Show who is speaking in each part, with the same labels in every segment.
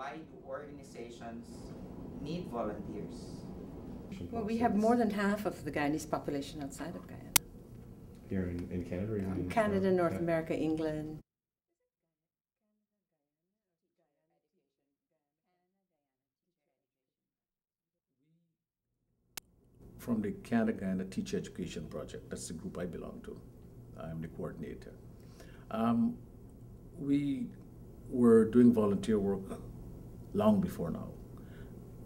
Speaker 1: why do organizations need volunteers?
Speaker 2: Well, we have more than half of the Guyanese population outside of Guyana.
Speaker 3: Here in Canada? Or in
Speaker 2: Canada, North America, England.
Speaker 4: From the Canada-Guyana Teacher Education Project. That's the group I belong to. I'm the coordinator. We were doing volunteer work long before now.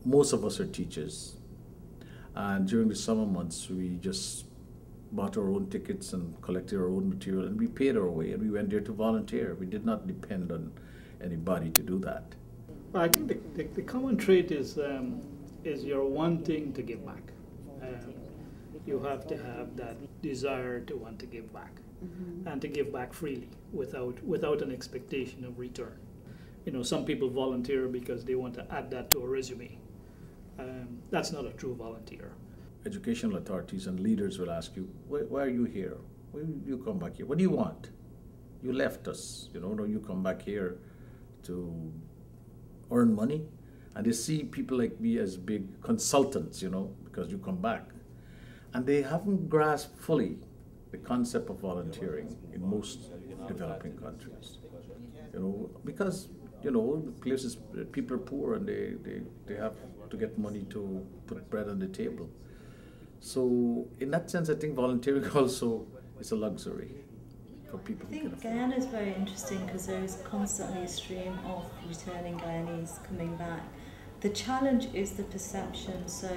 Speaker 4: Most of us are teachers. And during the summer months, we just bought our own tickets and collected our own material, and we paid our way, and we went there to volunteer. We did not depend on anybody to do that.
Speaker 5: Well, I think the common trait is you're wanting to give back. You have to have that desire to want to give back, and to give back freely without an expectation of return. You know, some people volunteer because they want to add that to a resume. That's not a true volunteer.
Speaker 4: Educational authorities and leaders will ask you, why are you here? Why did you come back here? What do you want? You left us, you know, you come back here to earn money. And they see people like me as big consultants, you know, because you come back. And they haven't grasped fully the concept of volunteering in most developing countries. You know, because, you know, the places, people are poor and they have to get money to put bread on the table. So in that sense, I think volunteering also is a luxury for people who can afford.
Speaker 6: I think Guyana is very interesting because there is constantly a stream of returning Guyanese coming back. The challenge is the perception. So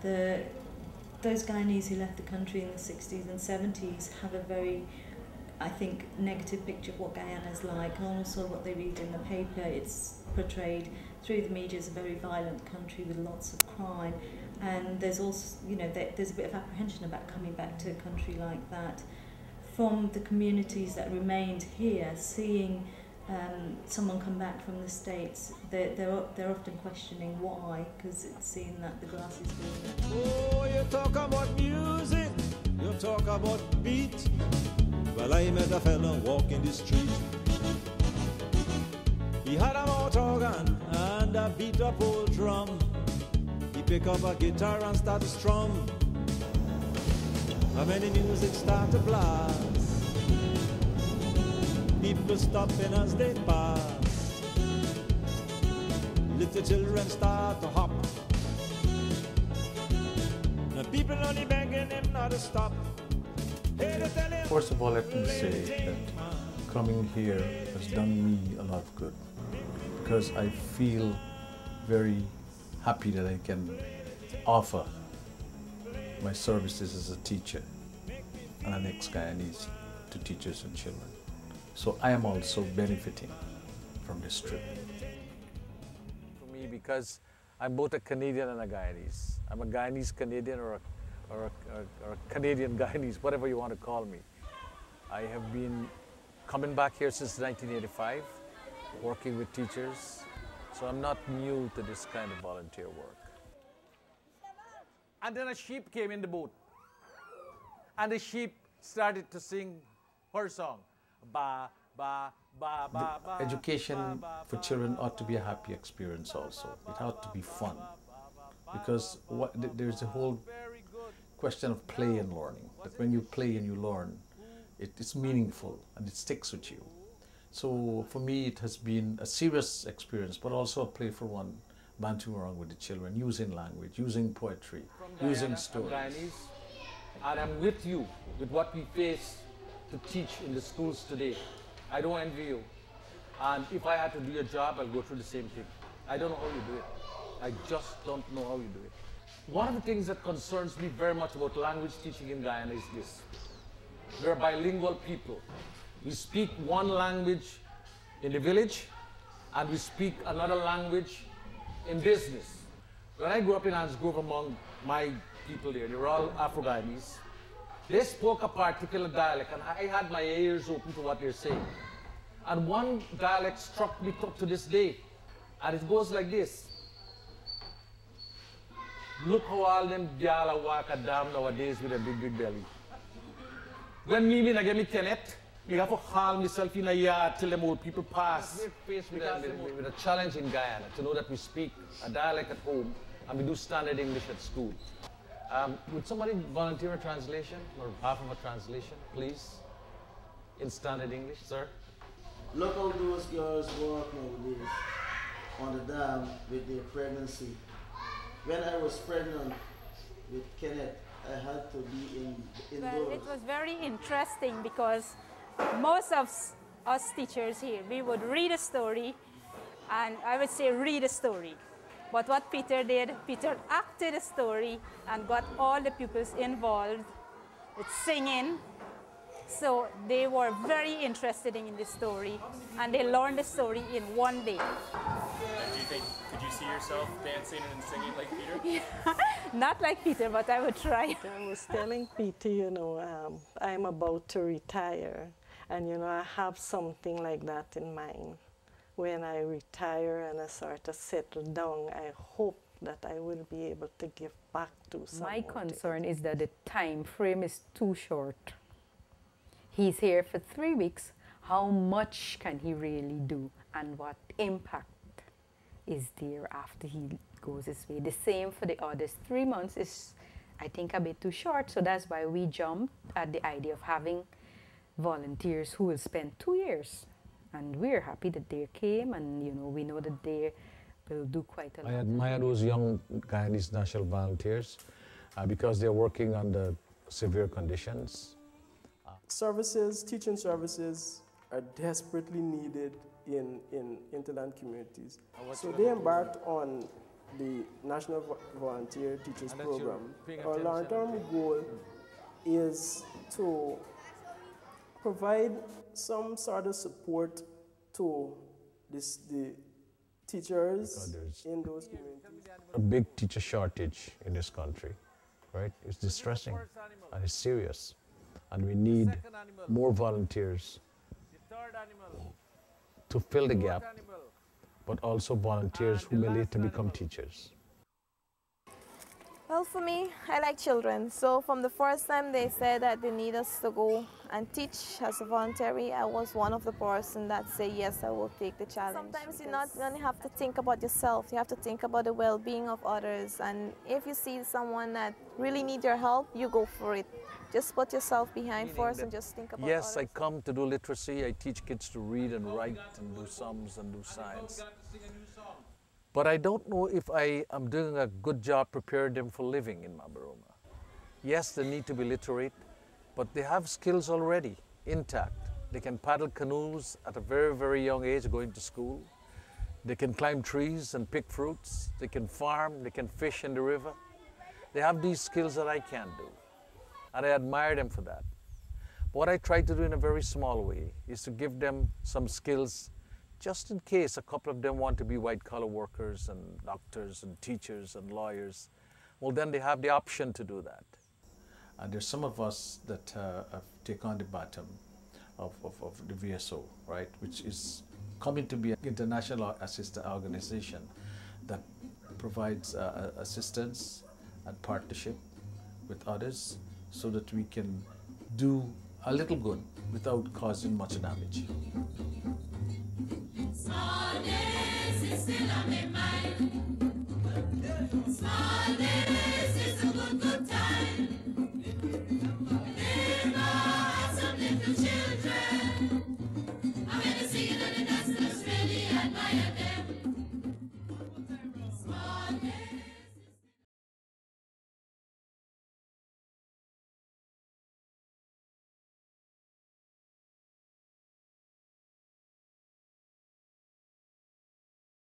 Speaker 6: those Guyanese who left the country in the 60s and 70s have a very, I think, negative picture of what Guyana is like, and also what they read in the paper. It's portrayed through the media as a very violent country with lots of crime. And there's also, you know, there's a bit of apprehension about coming back to a country like that. From the communities that remained here, seeing someone come back from the States, they're often questioning why, because it's seen that the grass is greener.
Speaker 7: Oh, you talk about music, you talk about beat. Well, I met a fella walking the street. He had a mouth organ and a beat up old drum. He pick up a guitar and start to strum. And when the music start to blast, people stopping as they pass. Little children start to hop. And people only begging him not to stop. Hey, to tell him.
Speaker 4: First of all, let me say that coming here has done me a lot of good, because I feel very happy that I can offer my services as a teacher and an ex-Guyanese to teachers and children. So I am also benefiting from this trip. For me, because I'm both a Canadian and a Guyanese. I'm a Guyanese Canadian or a Canadian Guyanese, whatever you want to call me. I have been coming back here since 1985, working with teachers. So I'm not new to this kind of volunteer work.
Speaker 8: And then a sheep came in the boat. And the sheep started to sing her song. Ba, ba, ba, ba, ba.
Speaker 4: Education for children ought to be a happy experience also. It ought to be fun. Because there's a whole question of play and learning. That when you play and you learn, it's meaningful and it sticks with you. So for me, it has been a serious experience, but also a playful one, bantering around with the children, using language, using poetry, using stories.
Speaker 8: And I'm with you with what we face to teach in the schools today. I don't envy you. And if I had to do your job, I'll go through the same thing. I don't know how you do it. I just don't know how you do it. One of the things that concerns me very much about language teaching in Guyana is this. We're bilingual people. We speak one language in the village, and we speak another language in business. When I grew up in Hansgrove among my people there, they were all Afro-Guyanese. They spoke a particular dialect, and I had my ears open to what they're saying. And one dialect struck me up to this day, and it goes like this. Look how all them gyal walk a dam nowadays with a big belly. When me na get me tenet, You have to haul myself in a yard till them old people pass. We're faced with a challenge in Guyana to know that we speak a dialect at home and we do standard English at school. Would somebody volunteer a translation or half of a translation, please? In standard English, sir?
Speaker 9: Look how those girls work nowadays on the dam with their pregnancy. When I was pregnant with Kenneth, I had to be indoors.
Speaker 10: Well, it was very interesting because most of us teachers here, we would read a story, and I would say read a story. But what Peter did, Peter acted a story and got all the pupils involved with singing. So they were very interested in the story, and they learned the story in one day.
Speaker 11: Do you think, could you see yourself dancing and singing like Peter?
Speaker 10: Not like Peter, but I would try.
Speaker 12: I was telling Peter, you know, I'm about to retire, and you know, I have something like that in mind. When I retire and I sort of settle down, I hope that I will be able to give back to someone.
Speaker 2: My concern is that the time frame is too short. He's here for 3 weeks. How much can he really do, and what impact is there after he goes his way? The same for the others. 3 months is, I think, a bit too short, so that's why we jumped at the idea of having volunteers who will spend 2 years. And we're happy that they came, and you know, we know that they will do quite a lot.
Speaker 4: I admire those young Guyanese national volunteers because they're working under severe conditions.
Speaker 13: Services, teaching services are desperately needed in hinterland communities. So they embarked on the National Volunteer Teachers Program. Our long-term goal is to provide some sort of support to the teachers in those communities.
Speaker 4: A big teacher shortage in this country, right? It's distressing and it's serious. And we need more volunteers to fill the gap, but also volunteers who may later become teachers.
Speaker 14: Well, for me, I like children. So from the first time they said that they need us to go and teach as a voluntary, I was one of the person that say, yes, I will take the challenge. Sometimes you're not going to have to think about yourself. You have to think about the well-being of others. And if you see someone that really needs your help, you go for it. Just put yourself behind first and just think about
Speaker 8: yes,
Speaker 14: others.
Speaker 8: I come to do literacy. I teach kids to read and write and do sums and do science. But I don't know if I am doing a good job preparing them for living in Mabaruma. Yes, they need to be literate, but they have skills already intact. They can paddle canoes at a very, very young age going to school. They can climb trees and pick fruits. They can farm, they can fish in the river. They have these skills that I can't do, and I admire them for that. What I try to do in a very small way is to give them some skills just in case a couple of them want to be white-collar workers and doctors and teachers and lawyers. Well, then they have the option to do that.
Speaker 4: And there's some of us that have taken on the baton of the VSO, right, which is coming to be an international assistance organization that provides assistance and partnership with others so that we can do a little good without causing much damage.
Speaker 15: Small days is still on my mind. Small days.